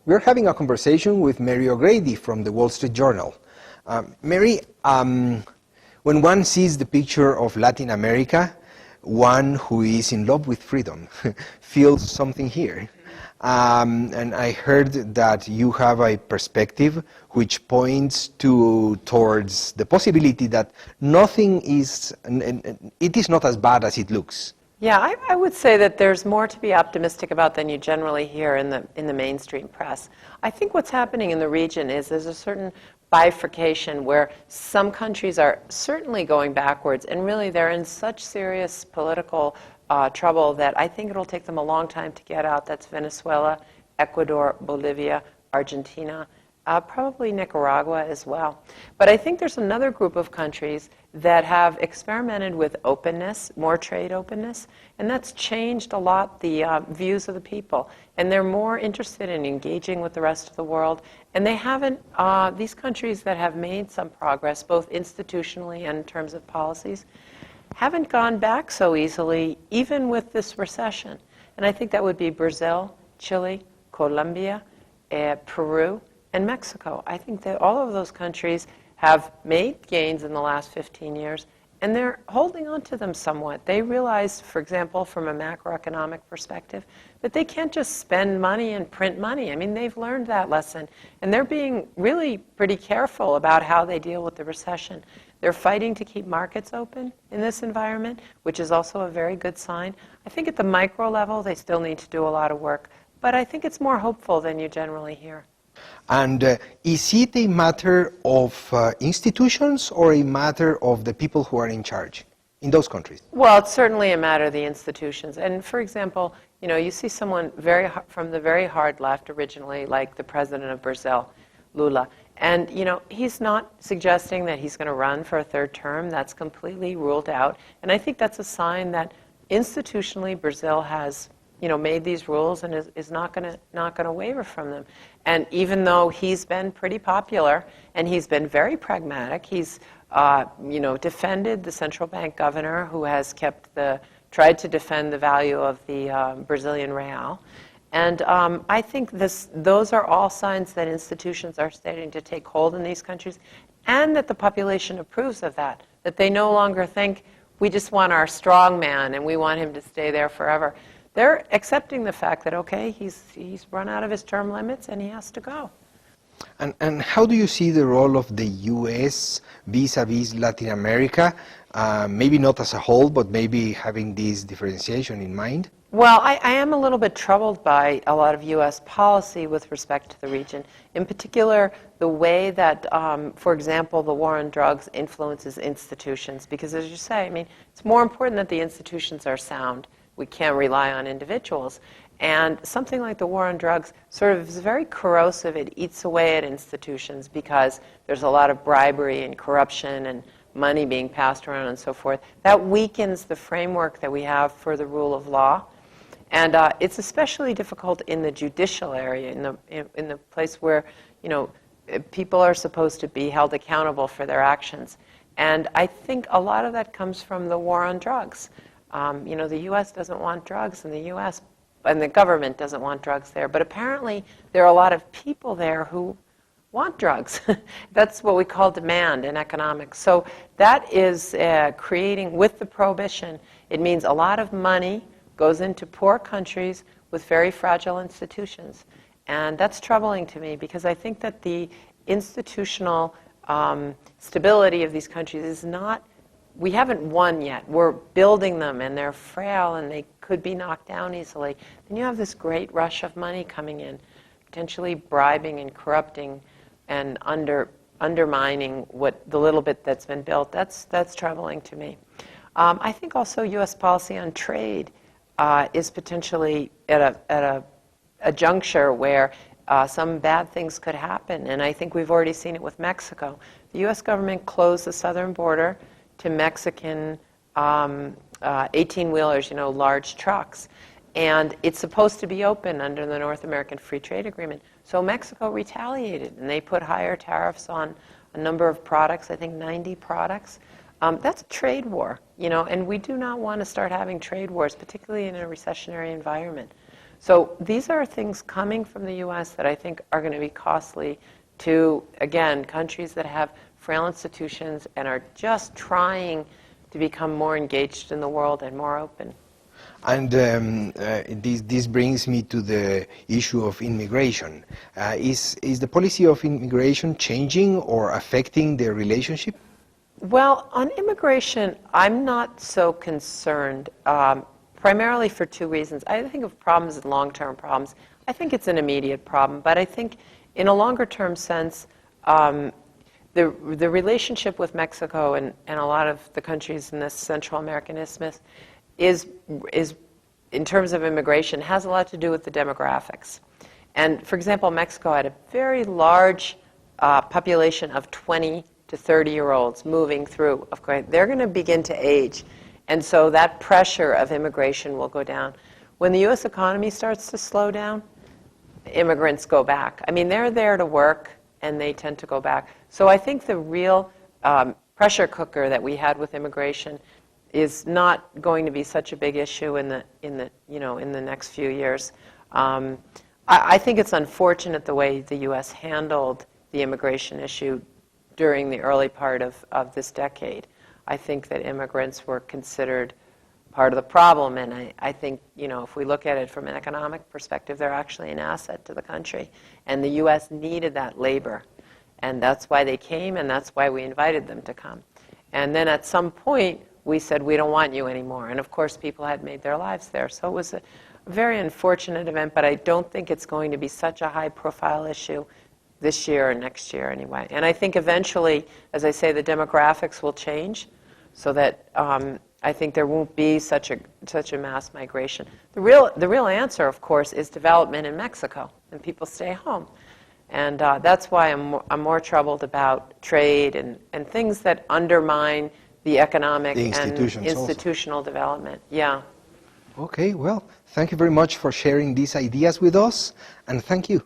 We're having a conversation with Mary O'Grady from the Wall Street Journal. Mary, when one sees the picture of Latin America, one who is in love with freedom feels something here. And I heard that you have a perspective which points towards the possibility that nothing is, it is not as bad as it looks. Yeah, I would say that there's more to be optimistic about than you generally hear in the mainstream press. I think what's happening in the region is there's a certain bifurcation where some countries are certainly going backwards, and really they're in such serious political trouble that I think it'll take them a long time to get out. That's Venezuela, Ecuador, Bolivia, Argentina, probably Nicaragua as well. But I think there's another group of countries that have experimented with openness, more trade openness, and that's changed a lot the views of the people. And they're more interested in engaging with the rest of the world. And they haven't, these countries that have made some progress, both institutionally and in terms of policies, haven't gone back so easily, even with this recession. And I think that would be Brazil, Chile, Colombia, Peru, and Mexico. I think that all of those countries have made gains in the last 15 years, and they're holding on to them somewhat. They realize, for example, from a macroeconomic perspective, that they can't just spend money and print money. I mean, they've learned that lesson, and they're being really pretty careful about how they deal with the recession. They're fighting to keep markets open in this environment, which is also a very good sign. I think at the micro level, they still need to do a lot of work, but I think it's more hopeful than you generally hear. And is it a matter of institutions or a matter of the people who are in charge in those countries? Well, it's certainly a matter of the institutions. And for example, you know, you see someone from the very hard left originally, like the president of Brazil, Lula. And, you know, he's not suggesting that he's going to run for a third term. That's completely ruled out. And I think that's a sign that institutionally Brazil has, you know, made these rules and is not going to waver from them. And even though he's been pretty popular and he's been very pragmatic, he's you know, defended the central bank governor who has tried to defend the value of the Brazilian real. And I think those are all signs that institutions are starting to take hold in these countries, and that the population approves of that they no longer think we just want our strong man and we want him to stay there forever. They're accepting the fact that, okay, he's run out of his term limits and he has to go. And how do you see the role of the U.S. vis-a-vis Latin America? Maybe not as a whole, but maybe having this differentiation in mind? Well, I am a little bit troubled by a lot of U.S. policy with respect to the region. In particular, the way that, for example, the war on drugs influences institutions. Because as you say, I mean, it's more important that the institutions are sound. We can't rely on individuals. And something like the war on drugs sort of is very corrosive. It eats away at institutions because there's a lot of bribery and corruption and money being passed around and so forth. That weakens the framework that we have for the rule of law. And it's especially difficult in the judicial area, in the place where, you know, people are supposed to be held accountable for their actions. And I think a lot of that comes from the war on drugs. You know, the U.S. doesn't want drugs, and the government doesn't want drugs there. But apparently, there are a lot of people there who want drugs. That's what we call demand in economics. So that is creating, with the prohibition, it means a lot of money goes into poor countries with very fragile institutions. And that's troubling to me, because I think that the institutional stability of these countries is not, we haven't won yet. We're building them, and they're frail, and they could be knocked down easily. Then you have this great rush of money coming in, potentially bribing and corrupting and undermining what the little bit that's been built. That's troubling to me. I think also U.S. policy on trade is potentially at a juncture where some bad things could happen, and I think we've already seen it with Mexico. The U.S. government closed the southern border to Mexican 18-wheelers, you know, large trucks. And it's supposed to be open under the North American Free Trade Agreement. So Mexico retaliated, and they put higher tariffs on a number of products, I think 90 products. That's a trade war, you know, and we do not want to start having trade wars, particularly in a recessionary environment. So these are things coming from the U.S. that I think are going to be costly to, again, countries that have frail institutions and are just trying to become more engaged in the world and more open. And this brings me to the issue of immigration. Is the policy of immigration changing or affecting the relationship? Well, on immigration, I'm not so concerned, primarily for two reasons. I think of problems as long-term problems. I think it's an immediate problem, but I think in a longer-term sense, the relationship with Mexico and a lot of the countries in this Central American isthmus is, in terms of immigration, has a lot to do with the demographics. And, for example, Mexico had a very large population of 20 to 30-year-olds moving through. They're going to begin to age. And so that pressure of immigration will go down. When the U.S. economy starts to slow down, immigrants go back. I mean, they're there to work, and they tend to go back. So I think the real pressure cooker that we had with immigration is not going to be such a big issue in the next few years. I think it's unfortunate the way the U.S. handled the immigration issue during the early part of this decade. I think that immigrants were considered part of the problem, and I think, if we look at it from an economic perspective, they're actually an asset to the country. And the U.S. needed that labor, and that's why they came, and that's why we invited them to come. And then at some point, we said, we don't want you anymore. And of course, people had made their lives there. So it was a very unfortunate event, but I don't think it's going to be such a high-profile issue this year or next year anyway. And I think eventually, as I say, the demographics will change so that I think there won't be such a mass migration. The real answer, of course, is development in Mexico, and people stay home. And that's why I'm more troubled about trade and things that undermine the economic and institutional development. Yeah. Okay, well, thank you very much for sharing these ideas with us, and thank you.